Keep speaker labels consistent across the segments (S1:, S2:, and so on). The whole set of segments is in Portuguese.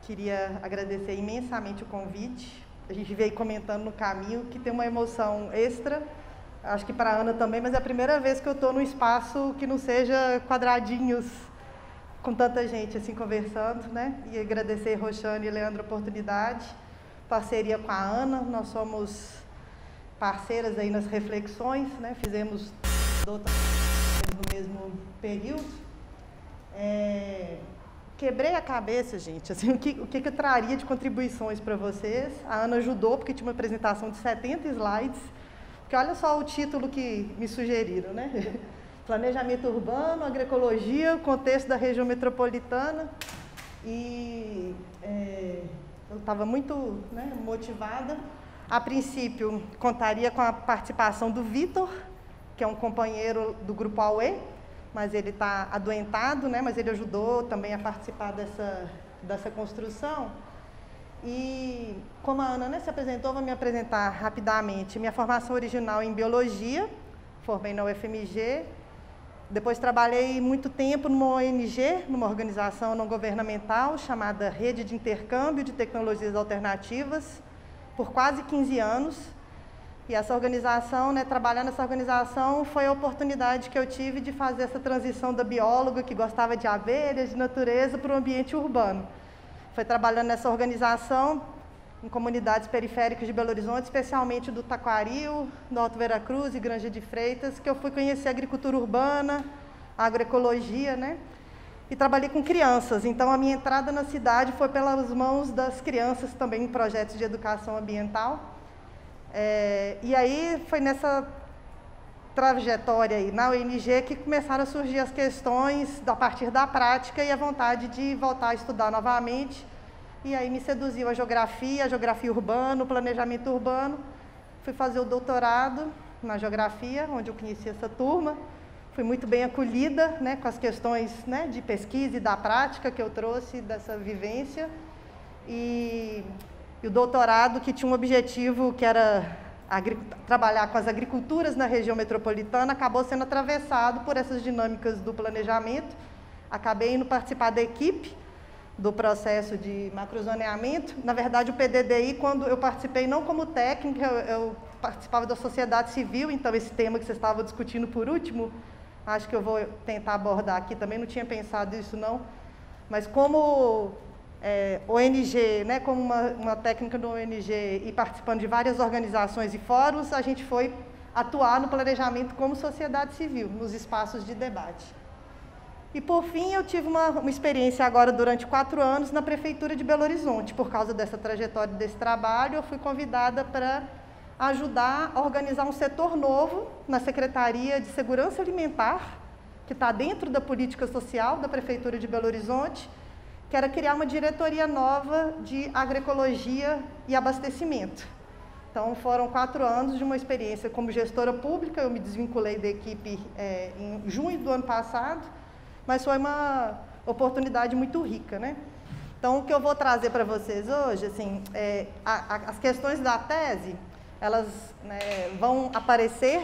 S1: Queria agradecer imensamente o convite. A gente veio comentando no caminho que tem uma emoção extra, acho que para a Ana também, mas é a primeira vez que eu estou num espaço que não seja quadradinhos, com tanta gente assim conversando, né? E agradecer Roxane e Leandro a oportunidade, parceria com a Ana, nós somos parceiras aí nas reflexões, né? Fizemos doutorado no mesmo período. Quebrei a cabeça, gente, assim, o que eu traria de contribuições para vocês. A Ana ajudou, porque tinha uma apresentação de 70 slides, porque olha só o título que me sugeriram, né? Planejamento urbano, agroecologia, contexto da região metropolitana. E eu estava muito, né, motivada. A princípio, contaria com a participação do Vitor, que é um companheiro do Grupo AUE, mas ele está adoentado, né? Mas ele ajudou também a participar dessa construção. E como a Ana, né, se apresentou, vou me apresentar rapidamente. Minha formação original em biologia, formei na UFMG, depois trabalhei muito tempo numa ONG, numa organização não governamental chamada Rede de Intercâmbio de Tecnologias Alternativas, por quase 15 anos. E essa organização, né, trabalhar nessa organização foi a oportunidade que eu tive de fazer essa transição da bióloga que gostava de abelhas, de natureza, para o ambiente urbano. Foi trabalhando nessa organização em comunidades periféricas de Belo Horizonte, especialmente do Taquaril, do Alto Veracruz e Granja de Freitas, que eu fui conhecer a agricultura urbana, a agroecologia, né? E trabalhei com crianças, então a minha entrada na cidade foi pelas mãos das crianças também em projetos de educação ambiental. E aí foi nessa trajetória aí na ONG que começaram a surgir as questões a partir da prática e a vontade de voltar a estudar novamente. E aí me seduziu a geografia urbana, o planejamento urbano. Fui fazer o doutorado na geografia, onde eu conheci essa turma. Fui muito bem acolhida, né, com as questões, né, de pesquisa e da prática que eu trouxe dessa vivência. E o doutorado, que tinha um objetivo que era trabalhar com as agriculturas na região metropolitana, acabou sendo atravessado por essas dinâmicas do planejamento. Acabei indo participar da equipe do processo de macrozoneamento. Na verdade, o PDDI, quando eu participei, não como técnica, eu participava da sociedade civil, então esse tema que vocês estavam discutindo por último, acho que eu vou tentar abordar aqui também, não tinha pensado isso não, mas como ONG, né, como uma técnica do ONG e participando de várias organizações e fóruns, a gente foi atuar no planejamento como sociedade civil, nos espaços de debate. E, por fim, eu tive uma experiência agora durante 4 anos na Prefeitura de Belo Horizonte. Por causa dessa trajetória, desse trabalho, eu fui convidada para ajudar a organizar um setor novo na Secretaria de Segurança Alimentar, que está dentro da política social da Prefeitura de Belo Horizonte, que era criar uma diretoria nova de agroecologia e abastecimento. Então, foram 4 anos de uma experiência como gestora pública. Eu me desvinculei da equipe em junho do ano passado, mas foi uma oportunidade muito rica, né? Então, o que eu vou trazer para vocês hoje, assim, as questões da tese, elas, né, vão aparecer,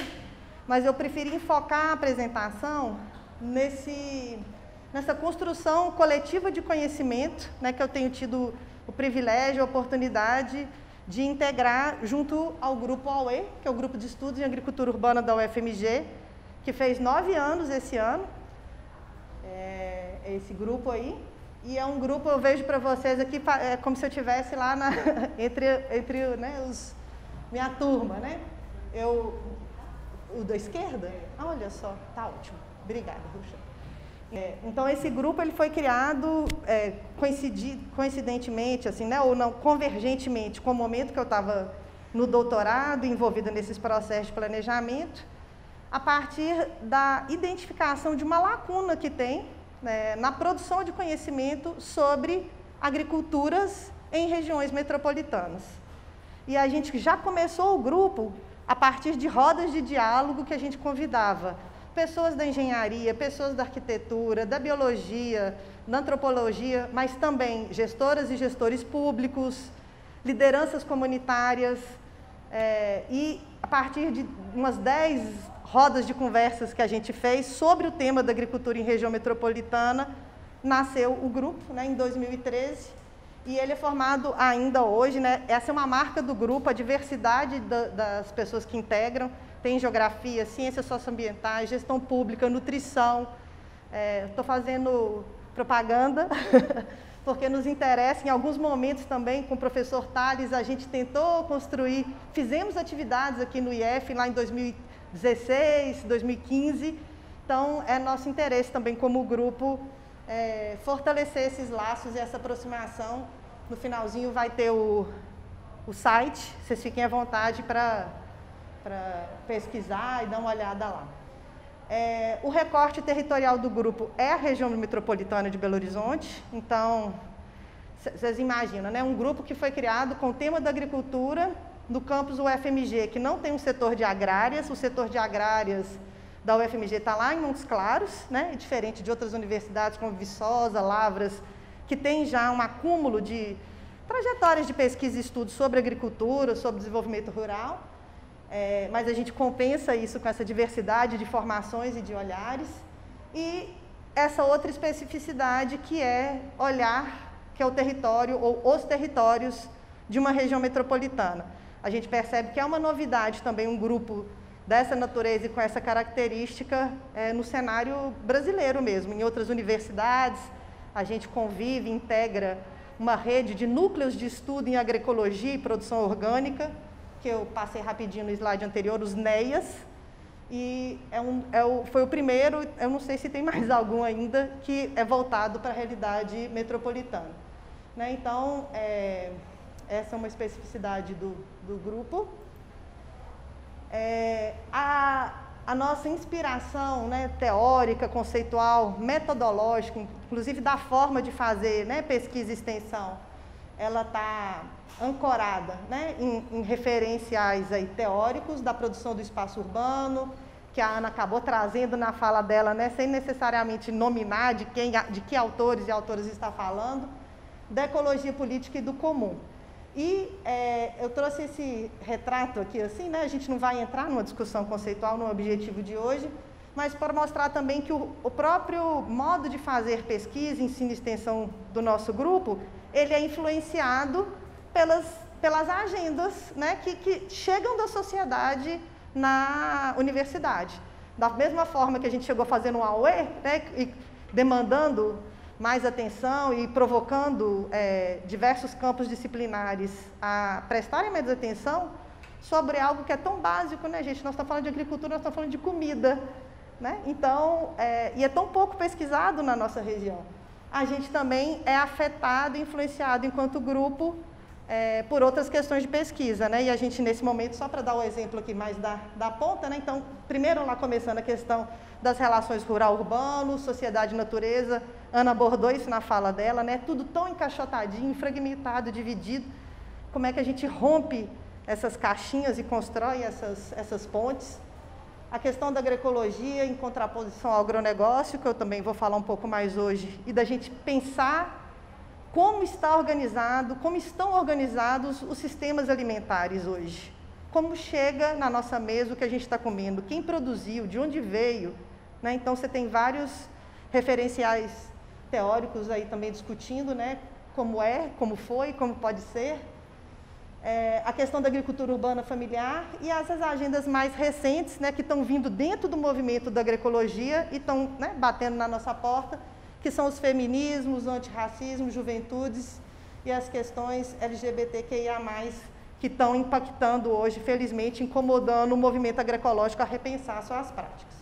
S1: mas eu preferi enfocar a apresentação nessa construção coletiva de conhecimento, né, que eu tenho tido o privilégio, a oportunidade de integrar junto ao Grupo AUE, que é o Grupo de Estudos em Agricultura Urbana da UFMG, que fez 9 anos esse ano. Esse grupo aí, e é um grupo, eu vejo para vocês aqui, é como se eu estivesse lá entre né, minha turma, né? O da esquerda? Olha só, tá ótimo. Obrigada, Ruxa. Então, esse grupo ele foi criado coincidentemente, assim, né, ou não, convergentemente com o momento que eu estava no doutorado, envolvida nesses processos de planejamento, a partir da identificação de uma lacuna que tem, né, na produção de conhecimento sobre agriculturas em regiões metropolitanas. E a gente já começou o grupo a partir de rodas de diálogo que a gente convidava pessoas da engenharia, pessoas da arquitetura, da biologia, da antropologia, mas também gestoras e gestores públicos, lideranças comunitárias, e a partir de umas 10 rodas de conversas que a gente fez sobre o tema da agricultura em região metropolitana, nasceu o grupo, né, em 2013, e ele é formado ainda hoje, né, essa é uma marca do grupo, a diversidade das pessoas que integram, tem geografia, ciências socioambientais, gestão pública, nutrição, estou fazendo propaganda, porque nos interessa, em alguns momentos também, com o professor Thales, a gente tentou construir, fizemos atividades aqui no IF, lá em 2016, 2015, então é nosso interesse também como grupo fortalecer esses laços e essa aproximação. No finalzinho vai ter o site, vocês fiquem à vontade para pesquisar e dar uma olhada lá. O recorte territorial do grupo é a região metropolitana de Belo Horizonte, então, vocês imaginam, né? Um grupo que foi criado com o tema da agricultura no campus UFMG, que não tem um setor de agrárias, o setor de agrárias da UFMG está lá em Montes Claros, né? Diferente de outras universidades como Viçosa, Lavras, que tem já um acúmulo de trajetórias de pesquisa e estudo sobre agricultura, sobre desenvolvimento rural. Mas a gente compensa isso com essa diversidade de formações e de olhares. E essa outra especificidade que é olhar, que é o território ou os territórios de uma região metropolitana. A gente percebe que é uma novidade também um grupo dessa natureza e com essa característica no cenário brasileiro mesmo. Em outras universidades, a gente convive, integra uma rede de núcleos de estudo em agroecologia e produção orgânica, que eu passei rapidinho no slide anterior, os NEAs, e foi o primeiro, eu não sei se tem mais algum ainda, que é voltado para a realidade metropolitana. Né? Então, essa é uma especificidade do grupo. A nossa inspiração, né, teórica, conceitual, metodológica, inclusive da forma de fazer, né, pesquisa e extensão, ela está ancorada, né, em referenciais aí teóricos da produção do espaço urbano, que a Ana acabou trazendo na fala dela, né, sem necessariamente nominar de que autores e autoras está falando, da ecologia política e do comum. E eu trouxe esse retrato aqui assim, né, a gente não vai entrar numa discussão conceitual no objetivo de hoje, mas para mostrar também que o próprio modo de fazer pesquisa, ensino e extensão do nosso grupo, ele é influenciado pelas agendas, né, que chegam da sociedade na universidade. Da mesma forma que a gente chegou fazendo um AUE, né, e demandando mais atenção e provocando diversos campos disciplinares a prestarem mais atenção sobre algo que é tão básico, né, gente? Nós estamos falando de agricultura, nós estamos falando de comida, né? Então, e é tão pouco pesquisado na nossa região. A gente também é afetado, influenciado enquanto grupo por outras questões de pesquisa, né? E a gente, nesse momento, só para dar o exemplo aqui mais da ponta, né? Então, primeiro lá começando a questão das relações rural-urbano, sociedade e natureza, Ana abordou isso na fala dela, né? Tudo tão encaixotadinho, fragmentado, dividido, como é que a gente rompe essas caixinhas e constrói essas pontes? A questão da agroecologia em contraposição ao agronegócio, que eu também vou falar um pouco mais hoje, e da gente pensar como está organizado, como estão organizados os sistemas alimentares hoje. Como chega na nossa mesa o que a gente está comendo, quem produziu, de onde veio, né? Então, você tem vários referenciais teóricos aí também discutindo, né? Como foi, como pode ser. A questão da agricultura urbana familiar e essas agendas mais recentes, né, que estão vindo dentro do movimento da agroecologia e estão, né, batendo na nossa porta, que são os feminismos, o antirracismo, juventudes e as questões LGBTQIA+, que estão impactando hoje, felizmente, incomodando o movimento agroecológico a repensar suas práticas.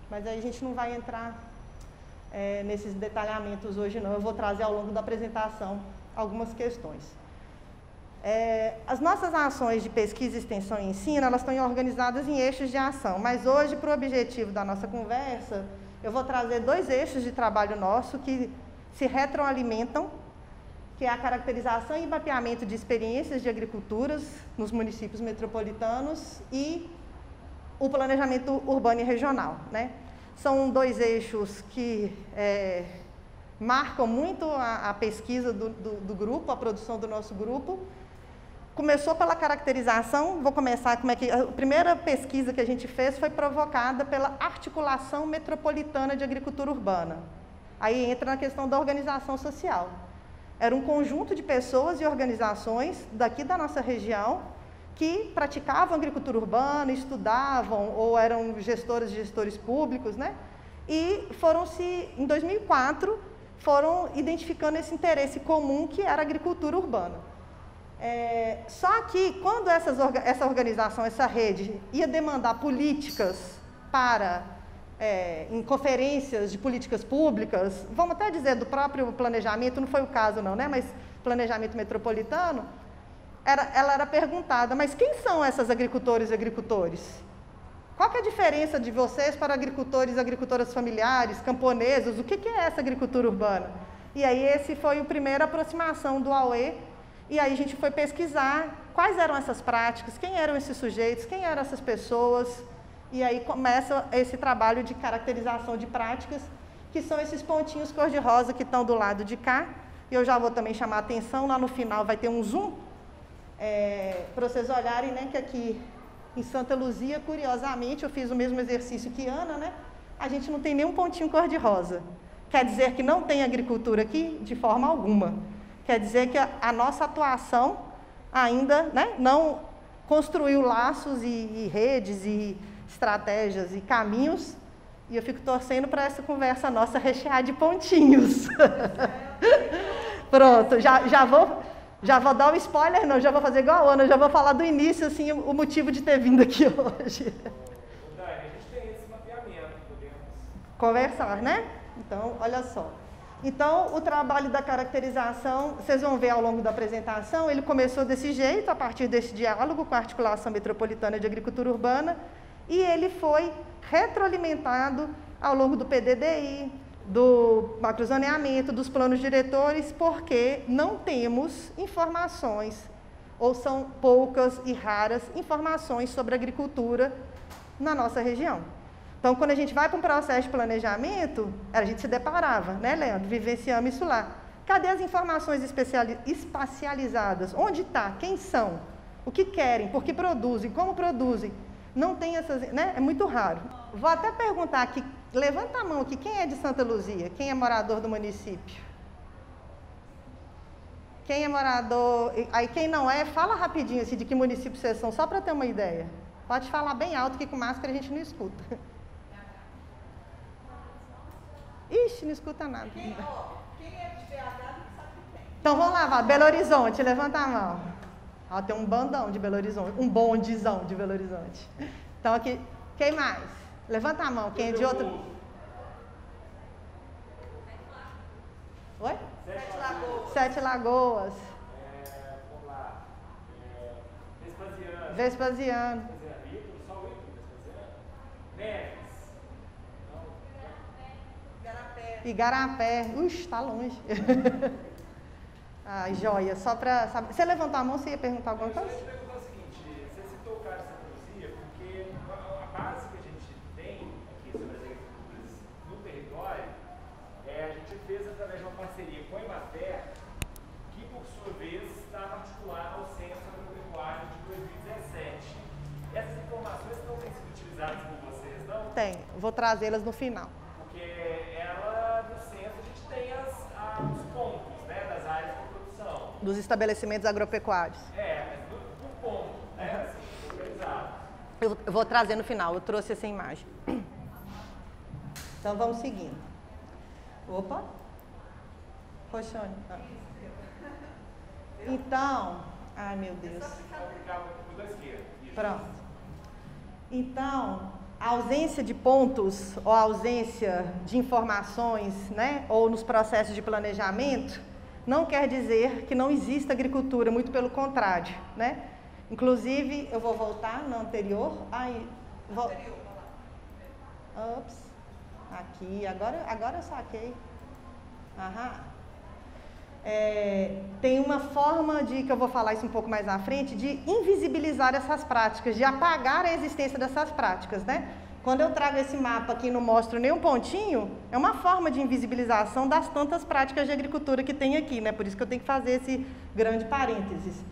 S1: Mas aí a gente não vai entrar nesses detalhamentos hoje, não. Eu vou trazer ao longo da apresentação algumas questões. As nossas ações de pesquisa, extensão e ensino, elas estão organizadas em eixos de ação, mas hoje, para o objetivo da nossa conversa, eu vou trazer 2 eixos de trabalho nosso que se retroalimentam, que é a caracterização e mapeamento de experiências de agriculturas nos municípios metropolitanos e o planejamento urbano e regional, né? São 2 eixos que marcam muito a pesquisa do grupo, a produção do nosso grupo. Começou pela caracterização, vou começar como é que... A primeira pesquisa que a gente fez foi provocada pela articulação metropolitana de agricultura urbana, Aí entra na questão da organização social. Era um conjunto de pessoas e organizações daqui da nossa região que praticavam agricultura urbana, estudavam ou eram gestoras e gestores públicos, né? E em 2004, foram identificando esse interesse comum que era a agricultura urbana. Só que quando essa organização, essa rede, ia demandar políticas em conferências de políticas públicas, vamos até dizer do próprio planejamento, não foi o caso não, né? Mas planejamento metropolitano, ela era perguntada, mas quem são essas agricultores e agricultores? Qual que é a diferença de vocês para agricultores e agricultoras familiares, camponeses? O que é essa agricultura urbana? E aí esse foi a primeira aproximação do AUE, e aí a gente foi pesquisar quais eram essas práticas, quem eram esses sujeitos, quem eram essas pessoas, e aí começa esse trabalho de caracterização de práticas, que são esses pontinhos cor-de-rosa que estão do lado de cá, e eu já vou também chamar a atenção, lá no final vai ter um zoom, para vocês olharem, né, que aqui em Santa Luzia, curiosamente, eu fiz o mesmo exercício que Ana, né, a gente não tem nenhum pontinho cor-de-rosa. Quer dizer que não tem agricultura aqui? De forma alguma. Quer dizer que a nossa atuação ainda, né, não construiu laços e redes e estratégias e caminhos, e eu fico torcendo para essa conversa nossa rechear de pontinhos. Pronto, já vou dar um spoiler, não, já vou fazer igual a Ana, já vou falar do início, assim, o motivo de ter vindo aqui hoje.
S2: Dani, a gente tem esse mapeamento, podemos
S1: conversar, né? Então, olha só. Então, o trabalho da caracterização, vocês vão ver ao longo da apresentação, ele começou desse jeito, a partir desse diálogo com a Articulação Metropolitana de Agricultura Urbana, e ele foi retroalimentado ao longo do PDDI, do macrozoneamento, dos planos diretores, porque não temos informações, ou são poucas e raras informações sobre agricultura na nossa região. Então, quando a gente vai para um processo de planejamento, a gente se deparava, né, Leandro? Vivenciamos isso lá. Cadê as informações espacializadas? Onde está? Quem são? O que querem? Por que produzem? Como produzem? Não tem essas, né? É muito raro. Vou até perguntar aqui, levanta a mão aqui, quem é de Santa Luzia? Quem é morador do município? Quem é morador... Aí quem não é, fala rapidinho assim, de que município vocês são, só para ter uma ideia. Pode falar bem alto, que com máscara a gente não escuta. Ixi, não escuta nada.
S3: Quem é de BH não sabe quem.
S1: Então vamos lá, Belo Horizonte, levanta a mão. Ó, tem um bandão de Belo Horizonte, um bondezão de Belo Horizonte. Então aqui, quem mais? Levanta a mão, quem é de outro... Oi?
S3: Sete Lagoas.
S1: Sete Lagoas.
S2: vamos lá. Vespasiano.
S1: Vespasiano.
S2: Só o Vespasiano. Neves.
S3: Igarapé.
S1: Igarapé. Ux, tá longe. Ai, joia. Só para saber. Você levantou a mão, você ia perguntar alguma coisa?
S2: Eu ia te perguntar o seguinte, você citou o caso de Santa Luzia, porque a base que a gente tem aqui sobre as agriculturas no território, a gente fez através de uma parceria com a Emater, que por sua vez estava articulada ao Censo Agropecuário de 2017. Essas informações não têm sido utilizadas por vocês, não?
S1: Tem, vou trazê-las no final.
S2: Porque ela, no censo, a gente tem os pontos, né, das áreas de produção.
S1: Dos estabelecimentos agropecuários.
S2: Mas por ponto, né, assim, organizado.
S1: Eu vou trazer no final, eu trouxe essa imagem. Então vamos seguindo. Opa! Roxane. Então, ai meu Deus. Pronto. Então, a ausência de pontos ou a ausência de informações, né, ou nos processos de planejamento, não quer dizer que não exista agricultura, muito pelo contrário, né? Inclusive, eu vou voltar no anterior. Ops. Aqui, agora eu saquei. Aham. Tem uma forma que eu vou falar isso um pouco mais à frente, de invisibilizar essas práticas, de apagar a existência dessas práticas, né? Quando eu trago esse mapa aqui e não mostro nenhum pontinho, é uma forma de invisibilização das tantas práticas de agricultura que tem aqui, né? Por isso que eu tenho que fazer esse grande parênteses.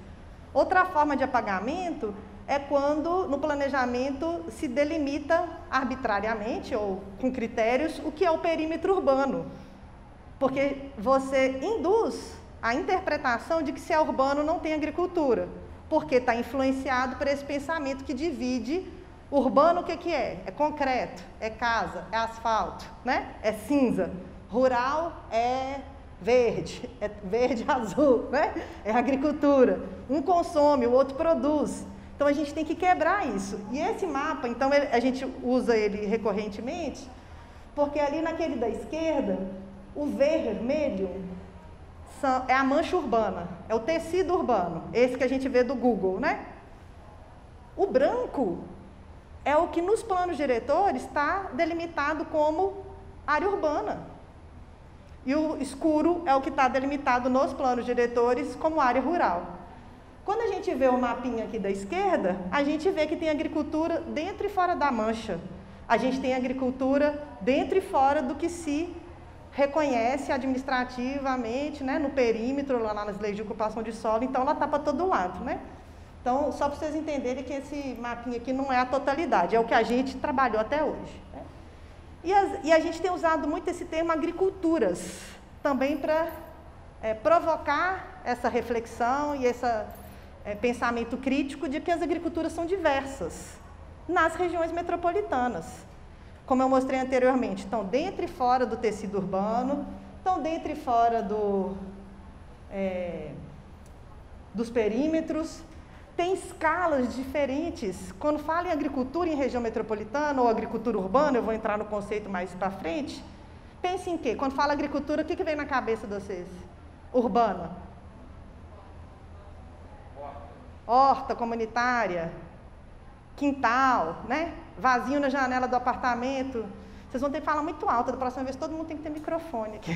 S1: Outra forma de apagamento é quando no planejamento se delimita arbitrariamente ou com critérios o que é o perímetro urbano. Porque você induz a interpretação de que se é urbano não tem agricultura, porque está influenciado por esse pensamento que divide urbano. O que é? É concreto, é casa, é asfalto, né? É cinza. Rural é verde azul, né? É agricultura. Um consome, o outro produz. Então a gente tem que quebrar isso. E esse mapa, então a gente usa ele recorrentemente, porque ali naquele da esquerda, o vermelho é a mancha urbana, é o tecido urbano, esse que a gente vê do Google, né? O branco é o que nos planos diretores está delimitado como área urbana. E o escuro é o que está delimitado nos planos diretores como área rural. Quando a gente vê o mapinha aqui da esquerda, a gente vê que tem agricultura dentro e fora da mancha. A gente tem agricultura dentro e fora do que se reconhece administrativamente, né, no perímetro, lá nas leis de ocupação de solo, então ela está para todo lado, né? Então, só para vocês entenderem que esse mapinha aqui não é a totalidade, é o que a gente trabalhou até hoje, né? E a gente tem usado muito esse termo agriculturas, também para provocar essa reflexão e esse pensamento crítico de que as agriculturas são diversas nas regiões metropolitanas. Como eu mostrei anteriormente, estão dentro e fora do tecido urbano, estão dentro e fora dos perímetros, tem escalas diferentes. Quando fala em agricultura em região metropolitana ou agricultura urbana, eu vou entrar no conceito mais para frente, pense em quê? Quando fala agricultura, o que vem na cabeça de vocês? Urbana? Horta comunitária, quintal, né? Vazio na janela do apartamento. Vocês vão ter que falar muito alto, da próxima vez todo mundo tem que ter microfone aqui.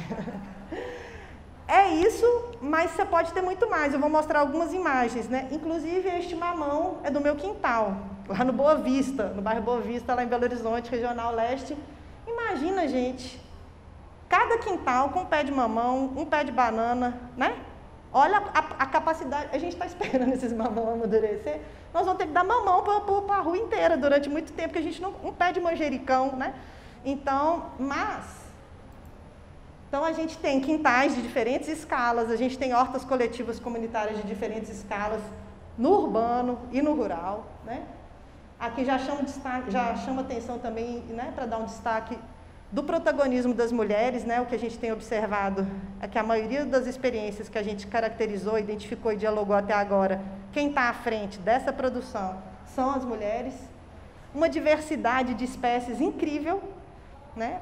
S1: É isso, mas você pode ter muito mais. Eu vou mostrar algumas imagens, né? Inclusive, este mamão é do meu quintal, lá no Boa Vista, no bairro Boa Vista, lá em Belo Horizonte, Regional Leste. Imagina, gente, cada quintal com um pé de mamão, um pé de banana, né? Olha a capacidade, a gente está esperando esses mamão amadurecer, nós vamos ter que dar mamão para a rua inteira durante muito tempo, porque a gente não, um pé de manjericão, né? Então a gente tem quintais de diferentes escalas, a gente tem hortas coletivas comunitárias de diferentes escalas, no urbano e no rural, né? Aqui já chama atenção também, né, para dar um destaque do protagonismo das mulheres, né? O que a gente tem observado é que a maioria das experiências que a gente caracterizou, identificou e dialogou até agora, quem está à frente dessa produção são as mulheres. Uma diversidade de espécies incrível, né?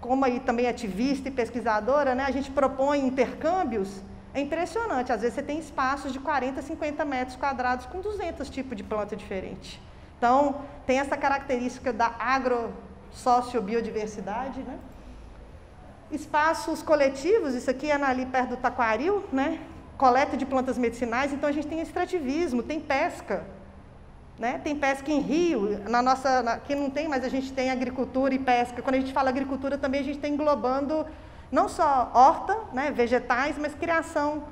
S1: Como aí também ativista e pesquisadora, né? A gente propõe intercâmbios, é impressionante. Às vezes você tem espaços de 40, 50 metros quadrados com 200 tipos de planta diferente. Então, tem essa característica da sociobiodiversidade, né? Espaços coletivos, isso aqui é ali perto do Taquaril, né? Coleta de plantas medicinais, então a gente tem extrativismo, tem pesca, né? Tem pesca em rio, aqui não tem, mas a gente tem agricultura e pesca. Quando a gente fala agricultura também a gente está englobando não só horta, né, vegetais, mas criação,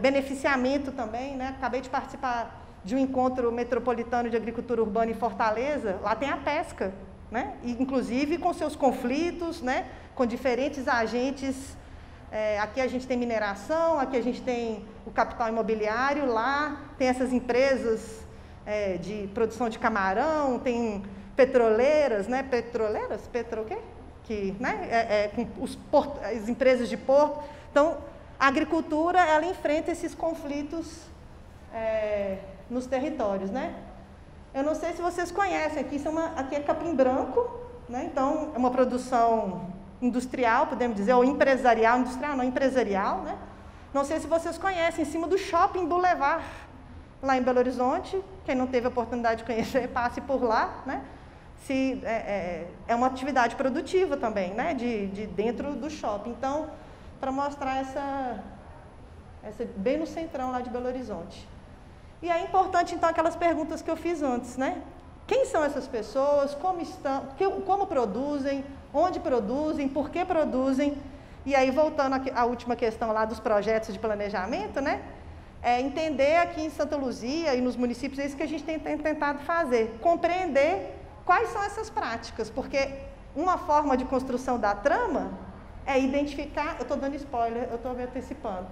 S1: beneficiamento também, né? Acabei de participar de um encontro metropolitano de agricultura urbana em Fortaleza, lá tem a pesca, né? E, inclusive com seus conflitos, né? Com diferentes agentes. Aqui a gente tem mineração, aqui a gente tem o capital imobiliário, lá tem essas empresas de produção de camarão, tem petroleiras, né? O quê? Que, né? As empresas de porto. Então, a agricultura, ela enfrenta esses conflitos nos territórios, né? Eu não sei se vocês conhecem, aqui é capim branco, né? Então, é uma produção industrial, podemos dizer, ou empresarial, industrial não, empresarial, né? Não sei se vocês conhecem, em cima do Shopping Boulevard, lá em Belo Horizonte. Quem não teve a oportunidade de conhecer, passe por lá, né? É uma atividade produtiva também, né? De dentro do shopping. Então, para mostrar essa bem no centrão lá de Belo Horizonte. E é importante, então, aquelas perguntas que eu fiz antes, né? Quem são essas pessoas, como estão, como produzem, onde produzem, por que produzem. E aí, voltando à última questão lá dos projetos de planejamento, né? Entender aqui em Santa Luzia e nos municípios, é isso que a gente tem tentado fazer, compreender quais são essas práticas, porque uma forma de construção da trama é identificar, eu estou dando spoiler, eu estou me antecipando.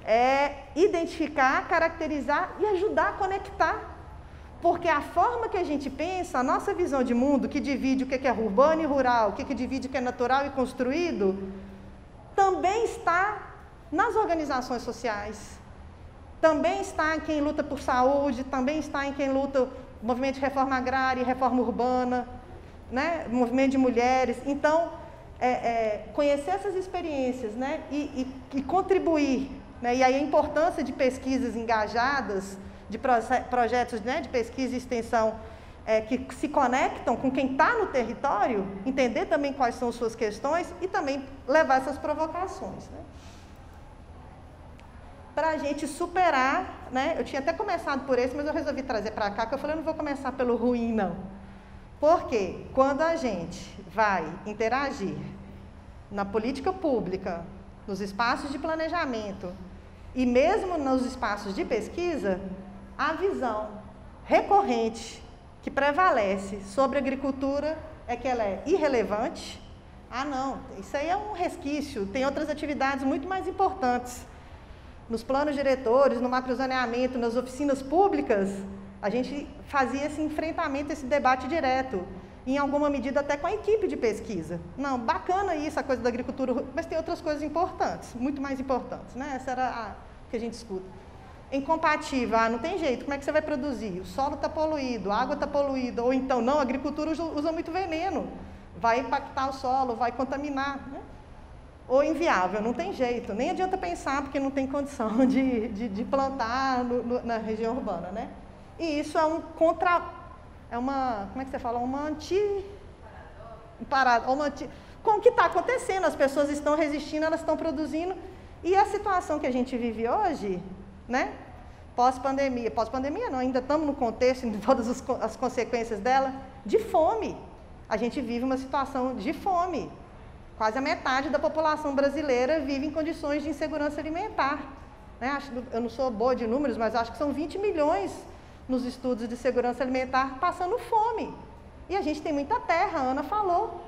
S1: É identificar, caracterizar e ajudar a conectar. Porque a forma que a gente pensa, a nossa visão de mundo, que divide o que é urbano e rural, o que divide o que é natural e construído, também está nas organizações sociais. Também está em quem luta por saúde, também está em quem luta movimento de reforma agrária e reforma urbana, né? Movimento de mulheres. Então, conhecer essas experiências, né? e contribuir, né? E aí a importância de pesquisas engajadas, de projetos, né? De pesquisa e extensão que se conectam com quem está no território, entender também quais são suas questões e também levar essas provocações, né? Para a gente superar, né? Eu tinha até começado por esse, mas eu resolvi trazer para cá, que eu falei, eu não vou começar pelo ruim, não. Porque quando a gente vai interagir na política pública, nos espaços de planejamento e mesmo nos espaços de pesquisa, a visão recorrente que prevalece sobre a agricultura é que ela é irrelevante. Ah, não, isso aí é um resquício, tem outras atividades muito mais importantes. Nos planos diretores, no macrozoneamento, nas oficinas públicas, a gente fazia esse enfrentamento, esse debate direto, em alguma medida até com a equipe de pesquisa. Não, bacana isso, a coisa da agricultura, mas tem outras coisas importantes, muito mais importantes, né? Essa era a que a gente escuta. Incompatível, não tem jeito, como é que você vai produzir? O solo está poluído, a água está poluída, ou então, não, a agricultura usa muito veneno, vai impactar o solo, vai contaminar, né? Ou inviável, não tem jeito, nem adianta pensar porque não tem condição de plantar na região urbana, né? E isso é como é que você fala? Com o que está acontecendo, as pessoas estão resistindo, elas estão produzindo, e a situação que a gente vive hoje, né? Pós-pandemia não, ainda estamos no contexto, em todas as consequências dela, de fome. A gente vive uma situação de fome. Quase a metade da população brasileira vive em condições de insegurança alimentar. Né? Eu não sou boa de números, mas acho que são 20 milhões nos estudos de segurança alimentar passando fome. E a gente tem muita terra, a Ana falou.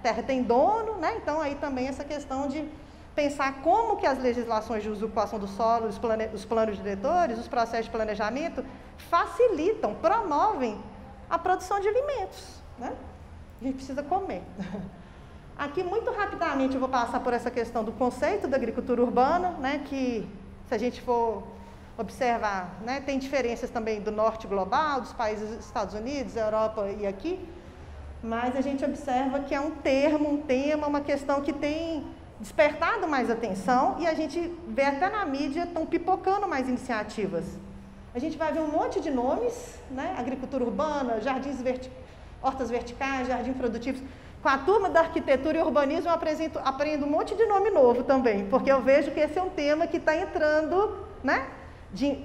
S1: Terra tem dono, né? Então aí também essa questão de pensar como que as legislações de usucação do solo, os planos diretores, os processos de planejamento facilitam, promovem a produção de alimentos, né? A gente precisa comer. Aqui, muito rapidamente, eu vou passar por essa questão do conceito da agricultura urbana, né, que, se a gente for observar, né, tem diferenças também do norte global, dos países dos Estados Unidos, Europa e aqui, mas a gente observa que é um termo, um tema, uma questão que tem despertado mais atenção e a gente vê até na mídia estão pipocando mais iniciativas. A gente vai ver um monte de nomes, né, agricultura urbana, hortas verticais, jardins produtivos. Com a turma da arquitetura e urbanismo, eu aprendo um monte de nome novo também, porque eu vejo que esse é um tema que está entrando, né, de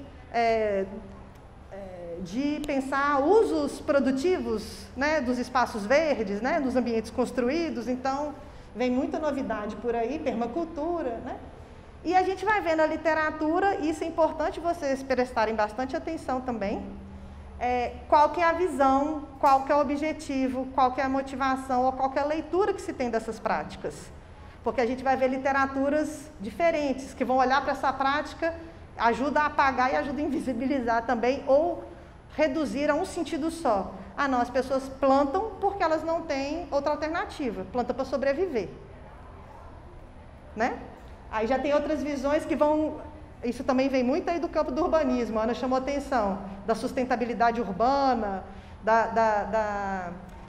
S1: pensar usos produtivos, né, dos espaços verdes, né, dos ambientes construídos. Então, vem muita novidade por aí, permacultura, né? E a gente vai ver na literatura, e isso é importante vocês prestarem bastante atenção também, qual que é a visão, qual que é o objetivo, qual que é a motivação ou qual que é a leitura que se tem dessas práticas. Porque a gente vai ver literaturas diferentes, que vão olhar para essa prática, ajuda a apagar e ajuda a invisibilizar também, ou reduzir a um sentido só. Ah, não, as pessoas plantam porque elas não têm outra alternativa, plantam para sobreviver. Né? Aí já tem outras visões que vão... Isso também vem muito aí do campo do urbanismo, a Ana chamou atenção, da sustentabilidade urbana,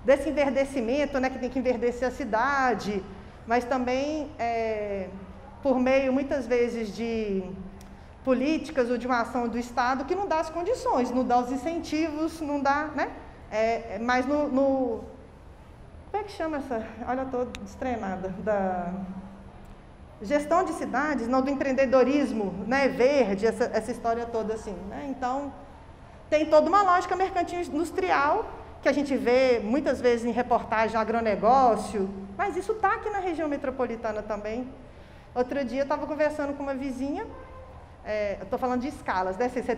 S1: desse enverdecimento, né, que tem que enverdecer a cidade, mas também por meio, muitas vezes, de políticas ou de uma ação do Estado que não dá as condições, não dá os incentivos, não dá, né? Mas como é que chama essa... Olha, eu estou destreinada, gestão de cidades, não do empreendedorismo, né, verde, essa história toda assim, né? Então, tem toda uma lógica mercantil industrial que a gente vê muitas vezes em reportagem agronegócio, mas isso está aqui na região metropolitana também. Outro dia eu estava conversando com uma vizinha, estou falando de escalas, né? Você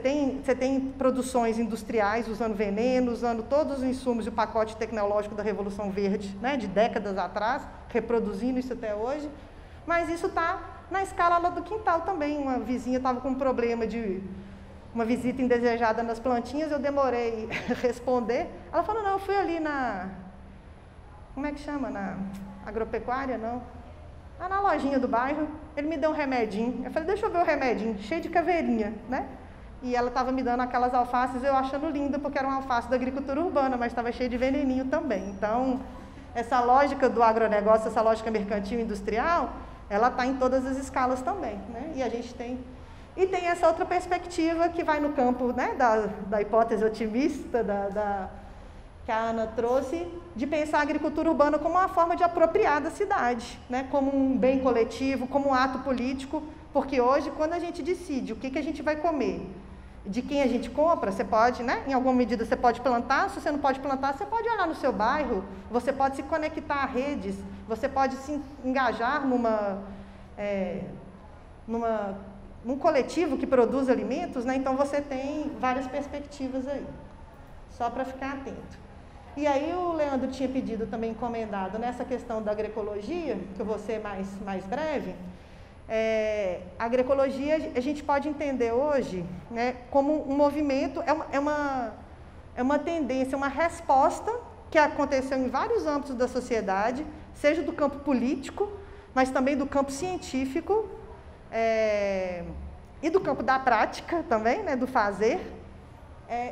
S1: tem produções industriais usando veneno, usando todos os insumos e o pacote tecnológico da Revolução Verde, né? De décadas atrás, reproduzindo isso até hoje, mas isso está na escala lá do quintal também. Uma vizinha estava com um problema de uma visita indesejada nas plantinhas, eu demorei a responder. Ela falou, não, eu fui ali na... Como é que chama? Na agropecuária, não? Na lojinha do bairro, ele me deu um remedinho. Eu falei, deixa eu ver o remedinho, cheio de caveirinha, né? E ela estava me dando aquelas alfaces, eu achando linda, porque era uma alface da agricultura urbana, mas estava cheio de veneninho também. Então, essa lógica do agronegócio, essa lógica mercantil industrial, ela está em todas as escalas também, né? E a gente tem... E tem essa outra perspectiva que vai no campo, né, da hipótese otimista, que a Ana trouxe, de pensar a agricultura urbana como uma forma de apropriar da cidade, né, como um bem coletivo, como um ato político, porque hoje, quando a gente decide o que a gente vai comer, de quem a gente compra, você pode, né, em alguma medida você pode plantar, se você não pode plantar, você pode olhar no seu bairro, você pode se conectar a redes, você pode se engajar num coletivo que produz alimentos, né, então você tem várias perspectivas aí, só para ficar atento. E aí o Leandro tinha pedido também, encomendado, nessa questão da agroecologia, que eu vou ser mais breve, a agroecologia a gente pode entender hoje, né, como um movimento, é uma tendência, uma resposta que aconteceu em vários âmbitos da sociedade, seja do campo político, mas também do campo científico, e do campo da prática também, né, do fazer,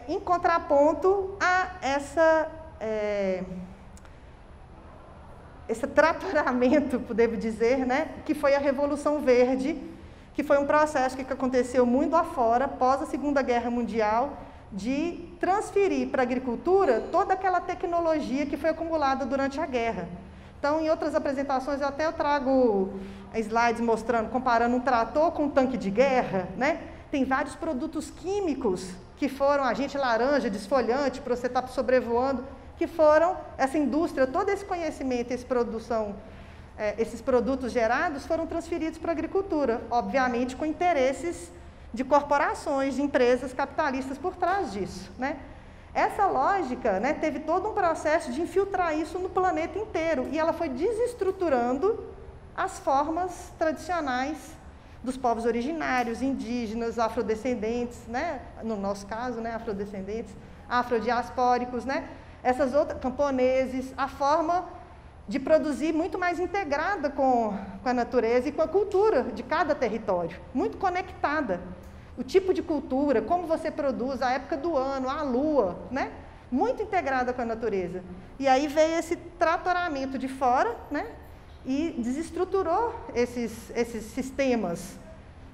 S1: em contraponto a esse tratoramento, podemos dizer, né, que foi a Revolução Verde, que foi um processo que aconteceu muito afora, pós a Segunda Guerra Mundial, de transferir para a agricultura toda aquela tecnologia que foi acumulada durante a guerra. Então, em outras apresentações, eu trago slides mostrando, comparando um trator com um tanque de guerra, né? Tem vários produtos químicos que foram agente laranja, desfolhante, para você estar sobrevoando, que foram essa indústria, todo esse conhecimento, esses produtos gerados foram transferidos para a agricultura, obviamente com interesses de corporações, de empresas capitalistas por trás disso, né? Essa lógica, né, teve todo um processo de infiltrar isso no planeta inteiro, e ela foi desestruturando as formas tradicionais dos povos originários, indígenas, afrodescendentes, né, no nosso caso, né, afrodescendentes, afrodiaspóricos, né, essas outras, camponeses, a forma de produzir muito mais integrada com a natureza e com a cultura de cada território, muito conectada. O tipo de cultura, como você produz, a época do ano, a lua, né? Muito integrada com a natureza. E aí veio esse tratoramento de fora, né? E desestruturou esses sistemas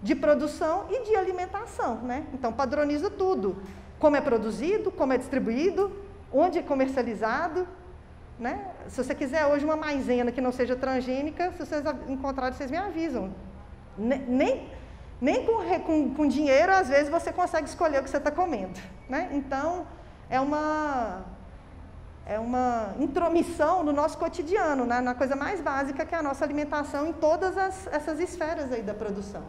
S1: de produção e de alimentação, né? Então, padroniza tudo. Como é produzido, como é distribuído, onde é comercializado, né? Se você quiser hoje uma maisena que não seja transgênica, se vocês encontrarem, vocês me avisam. Nem com dinheiro, às vezes, você consegue escolher o que você está comendo, né? Então, é uma intromissão no nosso cotidiano, né? Na coisa mais básica que é a nossa alimentação em todas essas esferas aí da produção.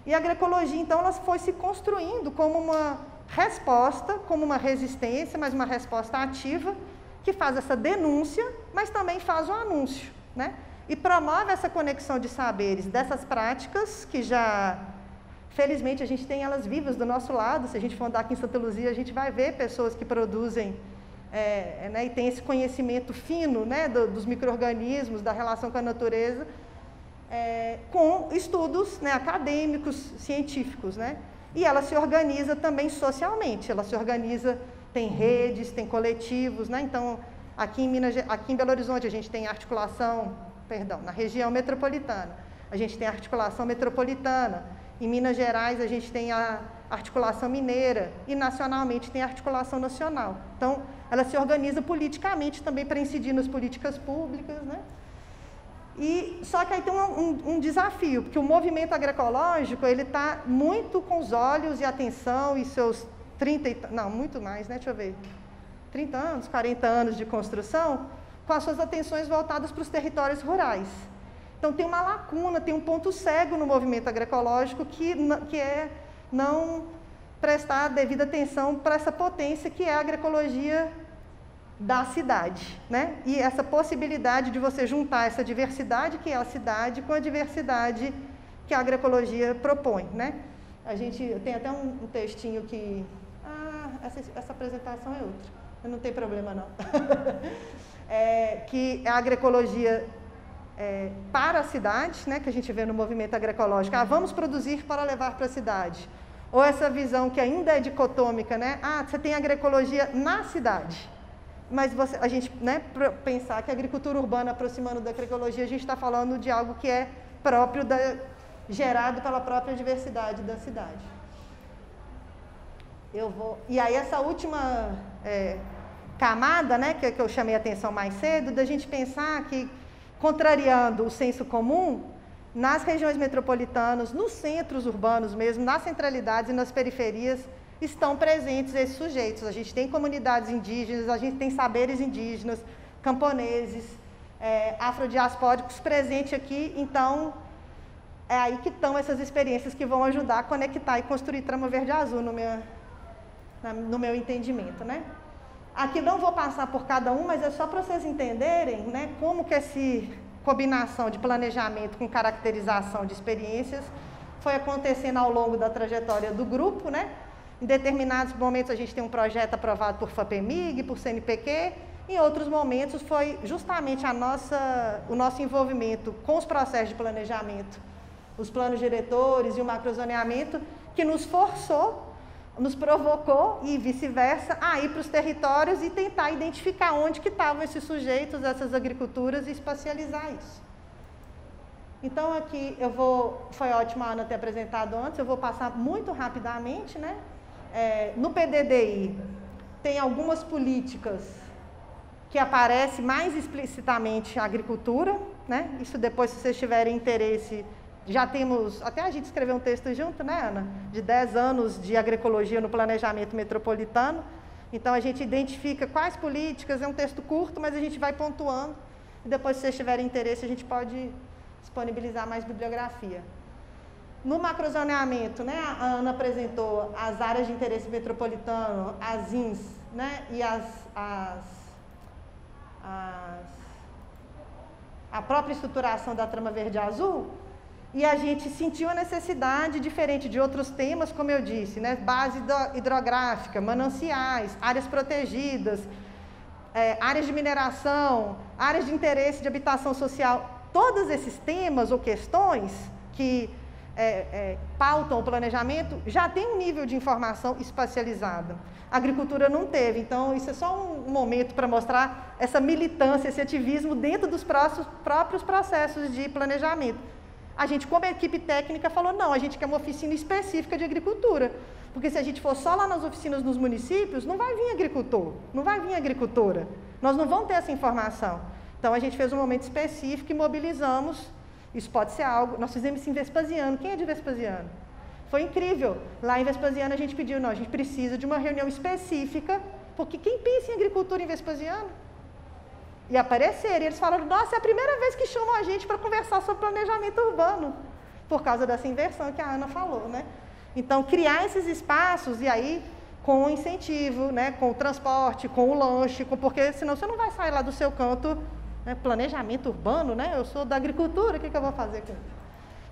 S1: E a agroecologia, então, ela foi se construindo como uma resposta, como uma resistência, mas uma resposta ativa, que faz essa denúncia, mas também faz o anúncio, né? E promove essa conexão de saberes dessas práticas que já... Felizmente, a gente tem elas vivas do nosso lado. Se a gente for andar aqui em Santa Luzia, a gente vai ver pessoas que produzem né, e tem esse conhecimento fino, né, dos micro-organismos, da relação com a natureza, com estudos, né, acadêmicos, científicos, né? E ela se organiza também socialmente. Ela se organiza, tem redes, tem coletivos, né? Então, aqui em Belo Horizonte, a gente tem articulação, na região metropolitana, a gente tem a articulação metropolitana. Em Minas Gerais, a gente tem a articulação mineira e, nacionalmente, tem a articulação nacional. Então, ela se organiza politicamente também para incidir nas políticas públicas, né? Só que aí tem um desafio, porque o movimento agroecológico, ele está muito com os olhos e atenção e seus 30 anos, 40 anos de construção, com as suas atenções voltadas para os territórios rurais. Então, tem uma lacuna, tem um ponto cego no movimento agroecológico que é não prestar devida atenção para essa potência que é a agroecologia da cidade, né? E essa possibilidade de você juntar essa diversidade que é a cidade com a diversidade que a agroecologia propõe, né? A gente tem até um textinho que... essa apresentação é outra, não tem problema não. Que é a agroecologia para a cidade, né? Que a gente vê no movimento agroecológico. Vamos produzir para levar para a cidade. Ou essa visão que ainda é dicotômica, né? Você tem agroecologia na cidade. Mas a gente, né, pensar que a agricultura urbana aproximando da agroecologia, a gente está falando de algo que é próprio, gerado pela própria diversidade da cidade. E aí essa última camada, né, que eu chamei a atenção mais cedo, da gente pensar que, contrariando o senso comum, nas regiões metropolitanas, nos centros urbanos mesmo, nas centralidades e nas periferias, estão presentes esses sujeitos. A gente tem comunidades indígenas, a gente tem saberes indígenas, camponeses, afrodiaspóricos presentes aqui, então é aí que estão essas experiências que vão ajudar a conectar e construir Trama Verde Azul, no meu entendimento, né? Aqui não vou passar por cada um, mas é só para vocês entenderem, né, como que essa combinação de planejamento com caracterização de experiências foi acontecendo ao longo da trajetória do grupo, né? Em determinados momentos a gente tem um projeto aprovado por FAPEMIG, por CNPq, em outros momentos foi justamente o nosso envolvimento com os processos de planejamento, os planos diretores e o macrozoneamento, que nos forçou, nos provocou e vice-versa a ir para os territórios e tentar identificar onde que estavam esses sujeitos, essas agriculturas e espacializar isso. Então aqui foi ótimo a Ana ter apresentado antes, eu vou passar muito rapidamente, né? No PDDI tem algumas políticas que aparecem mais explicitamente a agricultura, né? Isso depois, se vocês tiverem interesse, já temos, até a gente escreveu um texto junto, né, Ana? De 10 anos de agroecologia no planejamento metropolitano. Então, a gente identifica quais políticas, é um texto curto, mas a gente vai pontuando. E depois, se vocês tiverem interesse, a gente pode disponibilizar mais bibliografia. No macrozoneamento, né, a Ana apresentou as áreas de interesse metropolitano, as INS, né, e a própria estruturação da Trama Verde Azul. E a gente sentiu a necessidade, diferente de outros temas, como eu disse, né, base hidrográfica, mananciais, áreas protegidas, áreas de mineração, áreas de interesse de habitação social, todos esses temas ou questões que pautam o planejamento já tem um nível de informação espacializada. A agricultura não teve, então isso é só um momento para mostrar essa militância, esse ativismo dentro dos próprios processos de planejamento. A gente, como equipe técnica, falou, não, a gente quer uma oficina específica de agricultura, porque se a gente for só lá nas oficinas nos municípios, não vai vir agricultor, não vai vir agricultora, nós não vamos ter essa informação. Então, a gente fez um momento específico e mobilizamos, isso pode ser algo, nós fizemos isso em Vespasiano. Quem é de Vespasiano? Foi incrível, lá em Vespasiano a gente pediu, não, a gente precisa de uma reunião específica, porque quem pensa em agricultura em Vespasiano? E apareceram, e eles falaram, nossa, é a primeira vez que chamam a gente para conversar sobre planejamento urbano, por causa dessa inversão que a Ana falou, né? Então, criar esses espaços, e aí, com o incentivo, né, com o transporte, com o lanche, porque senão você não vai sair lá do seu canto, né, planejamento urbano, né? Eu sou da agricultura, o que eu vou fazer com isso?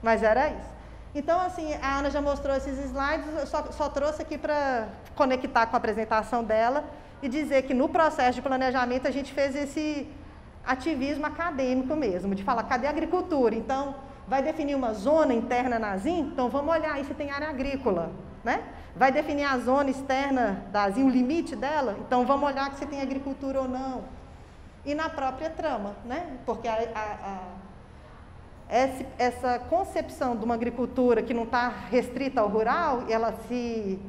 S1: Mas era isso. Então, assim, a Ana já mostrou esses slides, eu só trouxe aqui para conectar com a apresentação dela, e dizer que no processo de planejamento a gente fez esse ativismo acadêmico mesmo, de falar, cadê a agricultura? Então, vai definir uma zona interna na ZIN? Então, vamos olhar aí se tem área agrícola, né? Vai definir a zona externa da ZIN, o limite dela? Então, vamos olhar se tem agricultura ou não. E na própria trama, né? Porque essa concepção de uma agricultura que não está restrita ao rural, ela se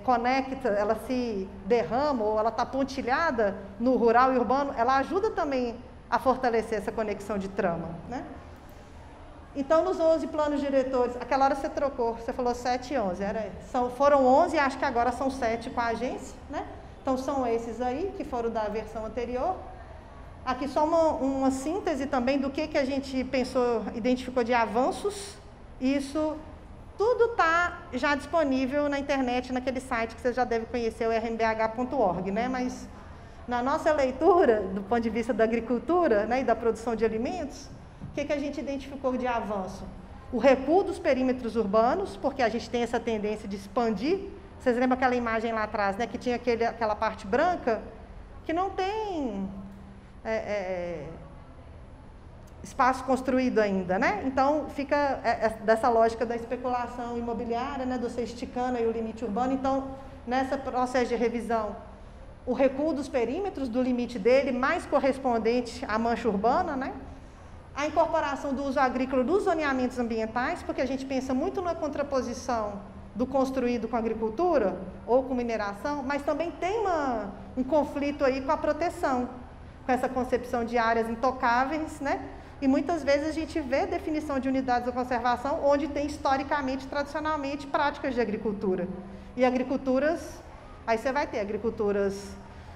S1: conecta, ela se derrama ou ela está pontilhada no rural e urbano, ela ajuda também a fortalecer essa conexão de trama, né? Então, nos 11 planos diretores, aquela hora você trocou, você falou 7 e 11, foram 11, acho que agora são 7 com a agência, né? Então, são esses aí, que foram da versão anterior. Aqui só uma síntese também do que a gente pensou, identificou de avanços, e isso tudo está já disponível na internet, naquele site que você já deve conhecer, o rmbh.org, né? Mas na nossa leitura, do ponto de vista da agricultura, né, e da produção de alimentos, o que a gente identificou de avanço? O recuo dos perímetros urbanos, porque a gente tem essa tendência de expandir. Vocês lembram aquela imagem lá atrás, né, que tinha aquela parte branca, que não tem espaço construído ainda, né? Então, fica dessa lógica da especulação imobiliária, né, do você esticando aí o limite urbano. Então, nessa processo de revisão, o recuo dos perímetros, do limite dele, mais correspondente à mancha urbana, né? A incorporação do uso agrícola dos zoneamentos ambientais, porque a gente pensa muito na contraposição do construído com a agricultura ou com mineração, mas também tem um conflito aí com a proteção, com essa concepção de áreas intocáveis, né? E muitas vezes a gente vê definição de unidades de conservação onde tem historicamente, tradicionalmente, práticas de agricultura. E agriculturas, aí você vai ter agriculturas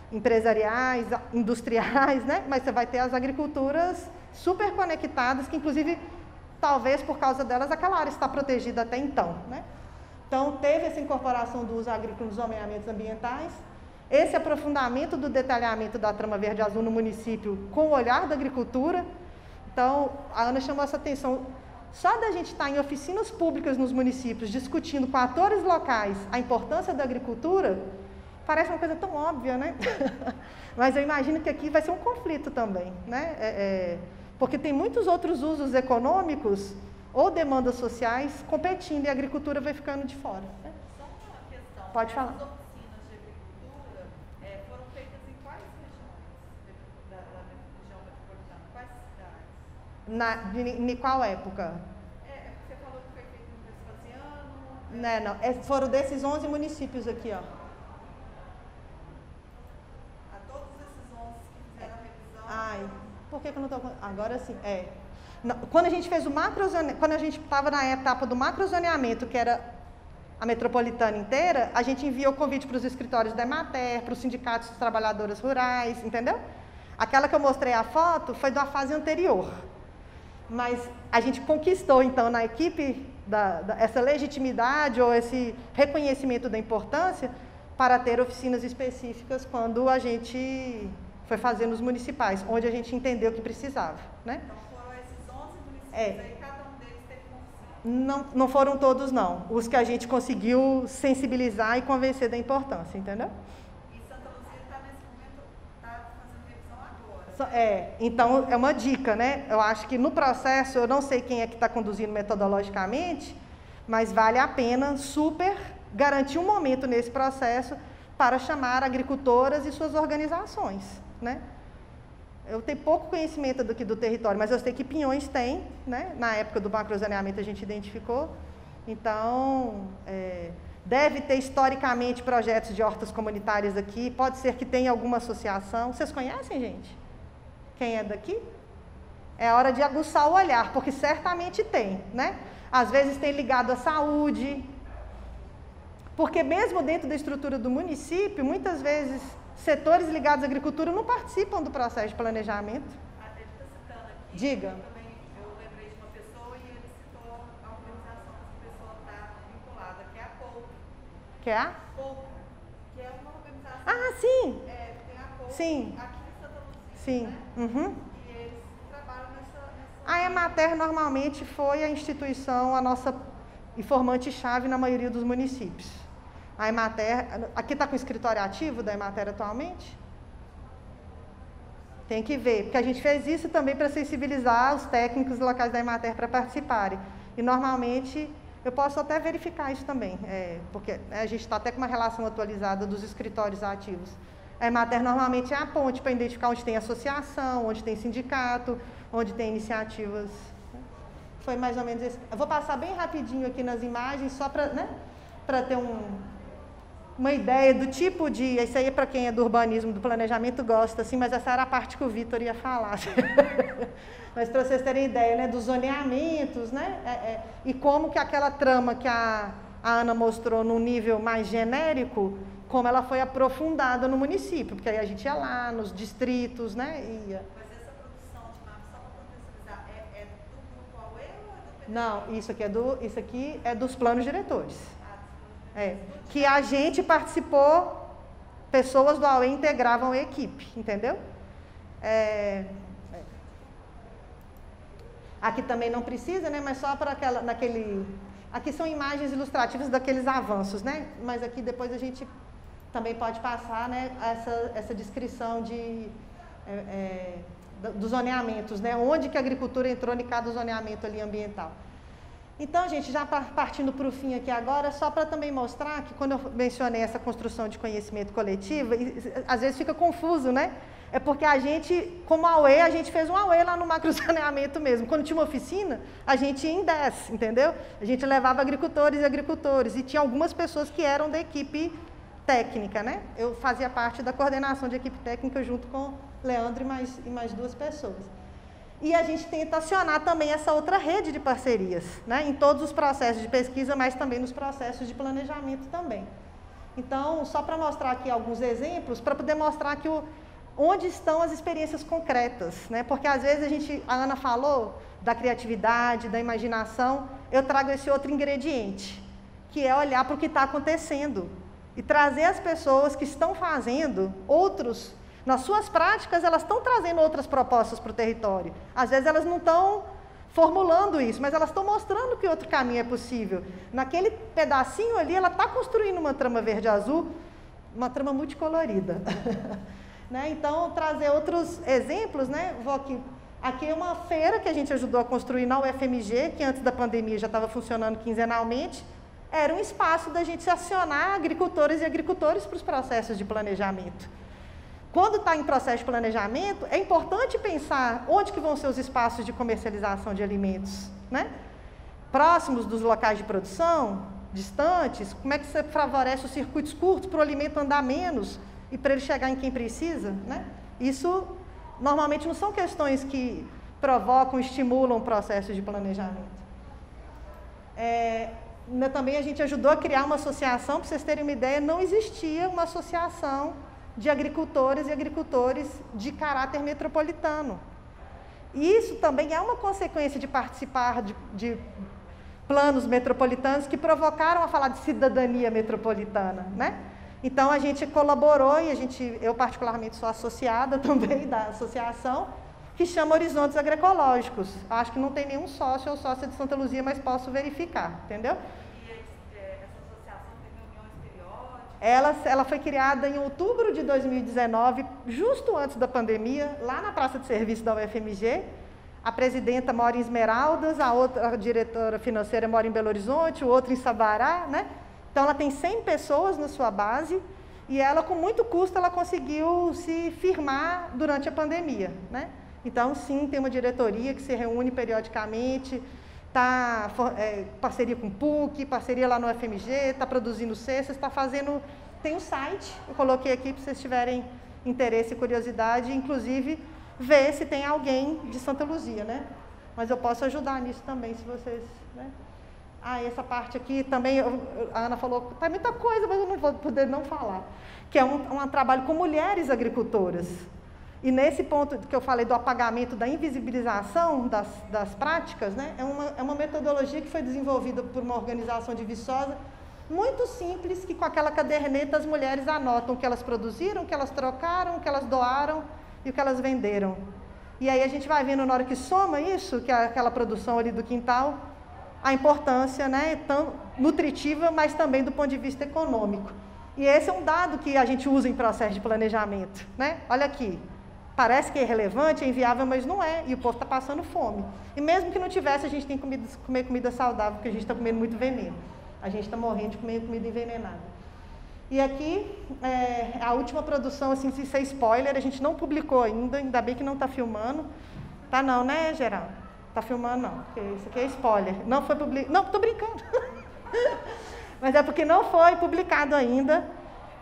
S1: empresariais, industriais, né? Mas você vai ter as agriculturas super conectadas, que inclusive, talvez por causa delas, aquela área está protegida até então, né? Então, teve essa incorporação do uso agrícola nos zoneamentos ambientais, esse aprofundamento do detalhamento da trama verde-azul no município com o olhar da agricultura. Então, a Ana chamou essa atenção. Só da gente estar em oficinas públicas nos municípios, discutindo com atores locais a importância da agricultura, parece uma coisa tão óbvia, né? Mas eu imagino que aqui vai ser um conflito também, né? Porque tem muitos outros usos econômicos ou demandas sociais competindo e a agricultura vai ficando de fora. Né?
S3: Só uma questão.
S1: Pode falar.
S3: As oficinas de agricultura foram feitas em quais regiões da região metropolitana? Quais cidades?
S1: Em qual época?
S3: Você falou que foi feito no Vespasiano.
S1: Não. Foram desses 11 municípios aqui, ó.
S3: A todos esses 11 que fizeram a revisão.
S1: Ai, por que eu não estou... Agora sim, Quando a gente fez o macrozoneamento, quando a gente estava na etapa do macrozoneamento, que era a metropolitana inteira, a gente enviou o convite para os escritórios da Emater, para os sindicatos de trabalhadoras rurais, entendeu? Aquela que eu mostrei a foto foi da fase anterior. Mas a gente conquistou, então, na equipe, essa legitimidade ou esse reconhecimento da importância para ter oficinas específicas quando a gente foi fazer nos municipais, onde a gente entendeu que precisava, né?
S3: Então foram esses 11 municípios aí, cada um deles teve uma oficina.
S1: Não foram todos, não. Os que a gente conseguiu sensibilizar e convencer da importância, entendeu?
S3: E Santa Luzia está nesse momento, está fazendo revisão agora.
S1: Então é uma dica, né? Eu acho que no processo, eu não sei quem é que está conduzindo metodologicamente, mas vale a pena super garantir um momento nesse processo para chamar agricultoras e suas organizações, né? Eu tenho pouco conhecimento do território, mas eu sei que Pinhões tem, né? Na época do macrozoneamento a gente identificou. Então, deve ter historicamente projetos de hortas comunitárias aqui, pode ser que tenha alguma associação. Vocês conhecem, gente? Quem é daqui? É hora de aguçar o olhar, porque certamente tem, né? Às vezes tem ligado à saúde, porque mesmo dentro da estrutura do município, muitas vezes setores ligados à agricultura não participam do processo de planejamento.
S3: Ele está citando aqui.
S1: Diga.
S3: Eu lembrei de uma pessoa e ele citou a organização que essa pessoa está vinculada, que é a POUC.
S1: Que é a?
S3: POUC, que é uma organização.
S1: Ah, sim!
S3: Tem a POUC
S1: Sim.
S3: aqui em Santa Luzia.
S1: Sim.
S3: Né?
S1: Uhum.
S3: E eles trabalham nessa...
S1: A Emater normalmente foi a instituição, a nossa informante-chave na maioria dos municípios. A Emater, aqui está com o escritório ativo da Emater atualmente? Tem que ver, porque a gente fez isso também para sensibilizar os técnicos locais da Emater para participarem. E normalmente, eu posso até verificar isso também, porque a gente está até com uma relação atualizada dos escritórios ativos. A Emater normalmente é a ponte para identificar onde tem associação, onde tem sindicato, onde tem iniciativas. Foi mais ou menos isso. Eu vou passar bem rapidinho aqui nas imagens, só para, né, para ter uma ideia do tipo de... Isso aí é para quem é do urbanismo, do planejamento, gosta, assim, mas essa era a parte que o Vitor ia falar. Mas para vocês terem ideia, né, dos zoneamentos, né, e como que aquela trama que a Ana mostrou num nível mais genérico, como ela foi aprofundada no município, porque aí a gente ia lá nos distritos, né, ia...
S3: Mas essa produção de mapas, só para contextualizar, é do Grupo AUE ou é do
S1: Não, isso aqui é dos planos diretores. Que a gente participou, pessoas do AUE integravam a equipe, entendeu? Aqui também não precisa, né? Mas só para aqui são imagens ilustrativas daqueles avanços, né? Mas aqui depois a gente também pode passar, né, essa descrição dos zoneamentos, né? Onde que a agricultura entrou em cada zoneamento ali ambiental. Então, gente, já partindo para o fim aqui agora, só para também mostrar que quando eu mencionei essa construção de conhecimento coletivo, às vezes fica confuso, né? É porque a gente, como AUE, a gente fez um AUE lá no macrozoneamento mesmo. Quando tinha uma oficina, a gente ia em 10, entendeu? A gente levava agricultores e tinha algumas pessoas que eram da equipe técnica, né? Eu fazia parte da coordenação de equipe técnica junto com Leandro e mais 2 pessoas. E a gente tenta acionar também essa outra rede de parcerias, né? Em todos os processos de pesquisa, mas também nos processos de planejamento também. Então, só para mostrar aqui alguns exemplos, para poder mostrar que onde estão as experiências concretas, né? Porque às vezes a Ana falou da criatividade, da imaginação, eu trago esse outro ingrediente, que é olhar para o que está acontecendo e trazer as pessoas que estão fazendo outros. Nas suas práticas, elas estão trazendo outras propostas para o território. Às vezes elas não estão formulando isso, mas elas estão mostrando que outro caminho é possível. Naquele pedacinho ali, ela está construindo uma trama verde-azul, uma trama multicolorida. Né? Então, trazer outros exemplos, né? Vou aqui é uma feira que a gente ajudou a construir na UFMG, que antes da pandemia já estava funcionando quinzenalmente. Era um espaço da gente acionar agricultoras e agricultores para os processos de planejamento. Quando está em processo de planejamento, é importante pensar onde que vão ser os espaços de comercialização de alimentos, né? Próximos dos locais de produção, distantes, como é que você favorece os circuitos curtos para o alimento andar menos e para ele chegar em quem precisa, né? Isso, normalmente, não são questões que provocam, estimulam o processo de planejamento. Também a gente ajudou a criar uma associação, para vocês terem uma ideia, não existia uma associação de agricultoras e agricultores de caráter metropolitano. E isso também é uma consequência de participar de planos metropolitanos que provocaram a falar de cidadania metropolitana, né? Então, a gente colaborou e eu particularmente sou associada também da associação, que chama Horizontes Agroecológicos. Acho que não tem nenhum sócio ou sócia de Santa Luzia, mas posso verificar, entendeu? Ela foi criada em outubro de 2019, justo antes da pandemia, lá na Praça de Serviço da UFMG. A presidenta mora em Esmeraldas, a diretora financeira mora em Belo Horizonte, o outro em Sabará, né? Então, ela tem 100 pessoas na sua base e ela, com muito custo, ela conseguiu se firmar durante a pandemia, né? Então, sim, tem uma diretoria que se reúne periodicamente, parceria com o PUC, parceria lá no UFMG, está produzindo cestas, tem um site, eu coloquei aqui para vocês tiverem interesse e curiosidade, inclusive ver se tem alguém de Santa Luzia, né? Mas eu posso ajudar nisso também, se vocês, né? Essa parte aqui também, a Ana falou, tá muita coisa, mas eu não vou poder não falar, que é um trabalho com mulheres agricultoras. E nesse ponto que eu falei do apagamento, da invisibilização das práticas, né, é uma metodologia que foi desenvolvida por uma organização de Viçosa, muito simples, que com aquela caderneta as mulheres anotam o que elas produziram, o que elas trocaram, o que elas doaram e o que elas venderam. E aí a gente vai vendo na hora que soma isso, que é aquela produção ali do quintal, a importância, né, tão nutritiva, mas também do ponto de vista econômico. E esse é um dado que a gente usa em processo de planejamento, né? Olha aqui. Parece que é irrelevante, é inviável, mas não é. E o povo está passando fome. E mesmo que não tivesse, a gente tem que comer comida saudável, porque a gente está comendo muito veneno. A gente está morrendo de comer comida envenenada. E aqui, a última produção, assim, sem ser spoiler, a gente não publicou ainda bem que não está filmando. Tá não, né, Geraldo? Está filmando não, porque isso aqui é spoiler. Não foi publicado. Não, estou brincando. Mas é porque não foi publicado ainda.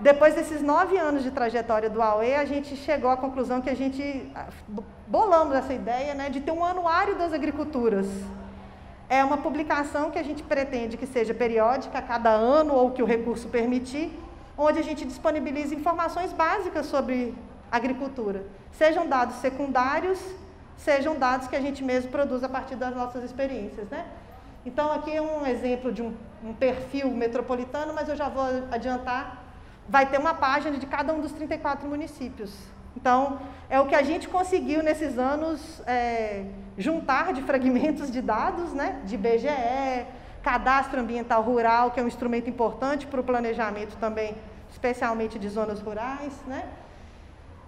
S1: Depois desses 9 anos de trajetória do AUE, a gente chegou à conclusão que a gente bolamos essa ideia, né, de ter um anuário das agriculturas. É uma publicação que a gente pretende que seja periódica, a cada ano, ou que o recurso permitir, onde a gente disponibiliza informações básicas sobre agricultura. Sejam dados secundários, sejam dados que a gente mesmo produz a partir das nossas experiências, né? Então, aqui é um exemplo de um perfil metropolitano, mas eu já vou adiantar, vai ter uma página de cada um dos 34 municípios. Então, é o que a gente conseguiu nesses anos juntar de fragmentos de dados, né, de IBGE, Cadastro Ambiental Rural, que é um instrumento importante para o planejamento também, especialmente de zonas rurais, né?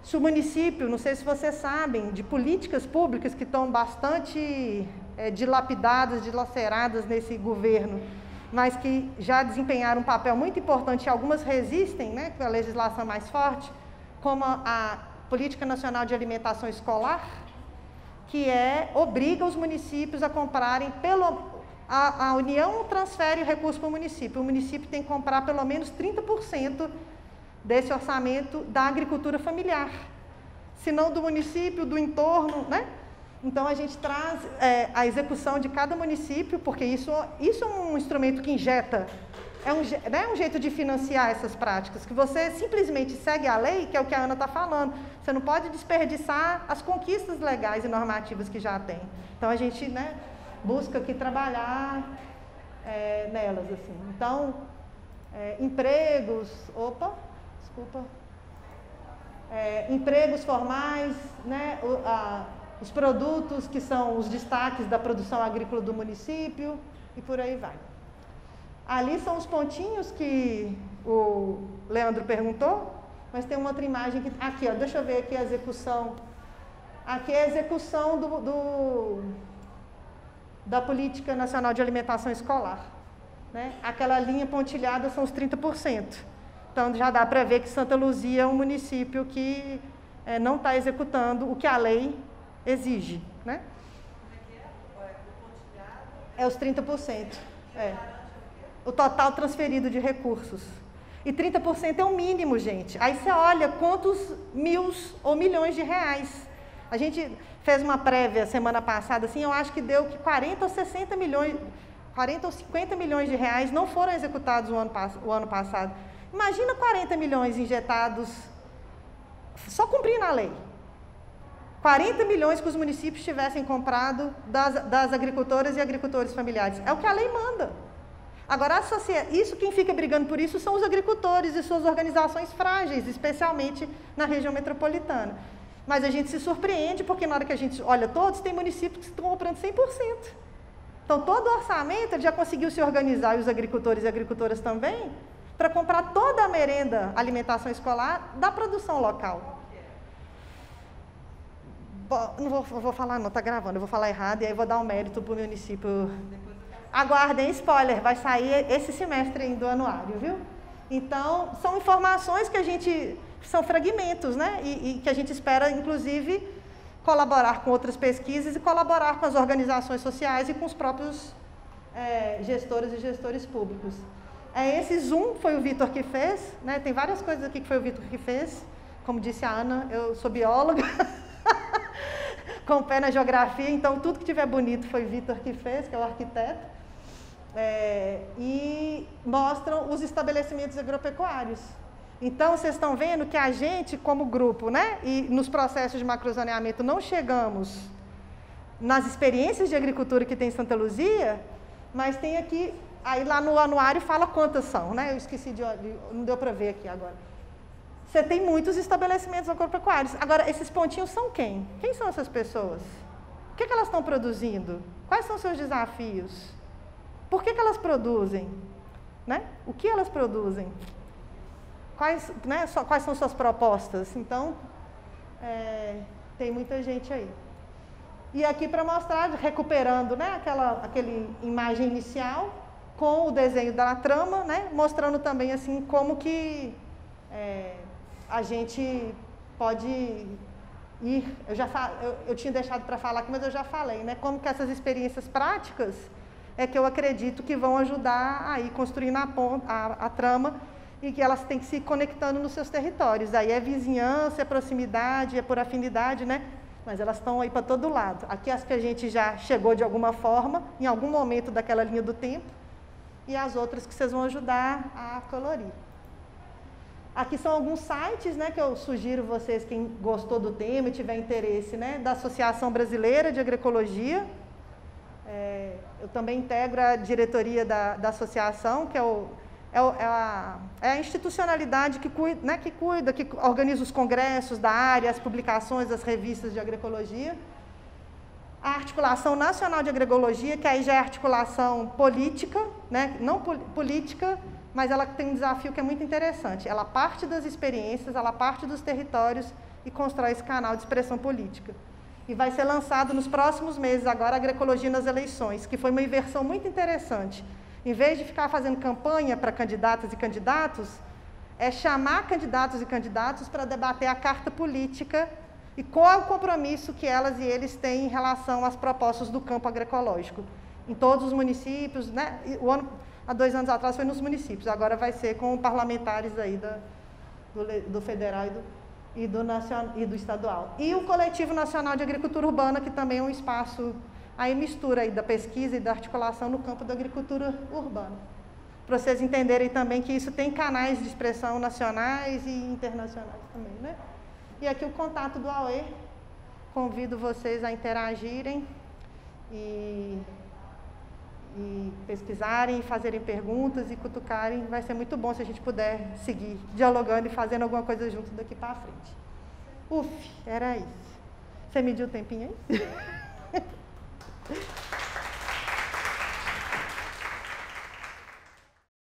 S1: Se o município, não sei se vocês sabem, de políticas públicas que estão bastante dilapidadas, dilaceradas nesse governo, mas que já desempenharam um papel muito importante, e algumas resistem, né, com a legislação mais forte, como a Política Nacional de Alimentação Escolar, que obriga os municípios a comprarem, a União transfere o recurso para o município tem que comprar pelo menos 30% desse orçamento da agricultura familiar, se não do município, do entorno, né? Então, a gente traz a execução de cada município, porque isso é um instrumento que injeta, não é um jeito de financiar essas práticas, que você simplesmente segue a lei, que é o que a Ana está falando. Você não pode desperdiçar as conquistas legais e normativas que já tem. Então, a gente, né, busca aqui trabalhar nelas, assim. Então, empregos, empregos formais, né, os produtos que são os destaques da produção agrícola do município e por aí vai. Ali são os pontinhos que o Leandro perguntou, mas tem uma outra imagem que, aqui, ó, deixa eu ver aqui a execução. Aqui é a execução da Política Nacional de Alimentação Escolar, né? Aquela linha pontilhada são os 30%. Então, já dá para ver que Santa Luzia é um município que não está executando o que a lei exige, né? É os 30%. O total transferido de recursos. E 30% é o mínimo, gente. Aí você olha quantos mil ou milhões de reais. A gente fez uma prévia semana passada, assim, eu acho que deu que 40 ou 60 milhões, 40 ou 50 milhões de reais não foram executados o ano passado. Imagina 40 milhões injetados só cumprindo a lei. 40 milhões que os municípios tivessem comprado das agricultoras e agricultores familiares. É o que a lei manda. Agora, isso, quem fica brigando por isso são os agricultores e suas organizações frágeis, especialmente na região metropolitana. Mas a gente se surpreende, porque na hora que a gente olha todos, tem municípios que estão comprando 100%. Então, todo o orçamento ele já conseguiu se organizar, e os agricultores e agricultoras também, para comprar toda a merenda, alimentação escolar, da produção local. Não vou falar, não, está gravando, eu vou falar errado, e aí vou dar um mérito para o município. Aguardem, spoiler, vai sair esse semestre ainda do anuário, viu? Então, são informações que são fragmentos, né? E que a gente espera, inclusive, colaborar com outras pesquisas e colaborar com as organizações sociais e com os próprios gestoras e gestores públicos. Esse Zoom foi o Vitor que fez, né? Tem várias coisas aqui que foi o Vitor que fez. Como disse a Ana, eu sou bióloga, com o pé na geografia, então tudo que tiver bonito foi o Vitor que fez, que é o arquiteto. E mostram os estabelecimentos agropecuários. Então, vocês estão vendo que a gente, como grupo, né, e nos processos de macrozoneamento não chegamos nas experiências de agricultura que tem em Santa Luzia, mas tem aqui, aí lá no anuário fala quantas são, né? Eu esqueci não deu para ver aqui agora. Você tem muitos estabelecimentos agropecuários. Agora, esses pontinhos são quem? Quem são essas pessoas? O que elas estão produzindo? Quais são os seus desafios? Por que elas produzem? Né? O que elas produzem? Quais são suas propostas? Então, tem muita gente aí. E aqui para mostrar, recuperando, né, aquela imagem inicial, com o desenho da trama, né, mostrando também assim, como que a gente pode ir... Eu tinha deixado para falar aqui, mas eu já falei, né, como que essas experiências práticas que eu acredito que vão ajudar a ir construindo a trama, e que elas têm que se conectando nos seus territórios. Aí é vizinhança, é proximidade, é por afinidade, né? Mas elas estão aí para todo lado. Aqui as que a gente já chegou de alguma forma, em algum momento daquela linha do tempo, e as outras que vocês vão ajudar a colorir. Aqui são alguns sites, né, que eu sugiro vocês, quem gostou do tema e tiver interesse, né, da Associação Brasileira de Agroecologia. Eu também integro a diretoria da associação, que é a institucionalidade que cuida, que organiza os congressos da área, as publicações das revistas de agroecologia. A Articulação Nacional de Agroecologia, que aí já é articulação política, né? Não política, mas ela tem um desafio que é muito interessante. Ela parte das experiências, ela parte dos territórios e constrói esse canal de expressão política. E vai ser lançado nos próximos meses agora a Agroecologia nas eleições, que foi uma inversão muito interessante. Em vez de ficar fazendo campanha para candidatas e candidatos, é chamar candidatos e candidatos para debater a carta política e qual é o compromisso que elas e eles têm em relação às propostas do campo agroecológico. Em todos os municípios, né? Há 2 anos atrás foi nos municípios, agora vai ser com parlamentares aí do federal e do estadual. E o Coletivo Nacional de Agricultura Urbana, que também é um espaço, aí mistura aí da pesquisa e da articulação no campo da agricultura urbana. Para vocês entenderem também que isso tem canais de expressão nacionais e internacionais também, né? E aqui o contato do AUE, convido vocês a interagirem e pesquisarem, fazerem perguntas e cutucarem. Vai ser muito bom se a gente puder seguir dialogando e fazendo alguma coisa junto daqui para frente. Era isso. Você mediu o tempinho aí?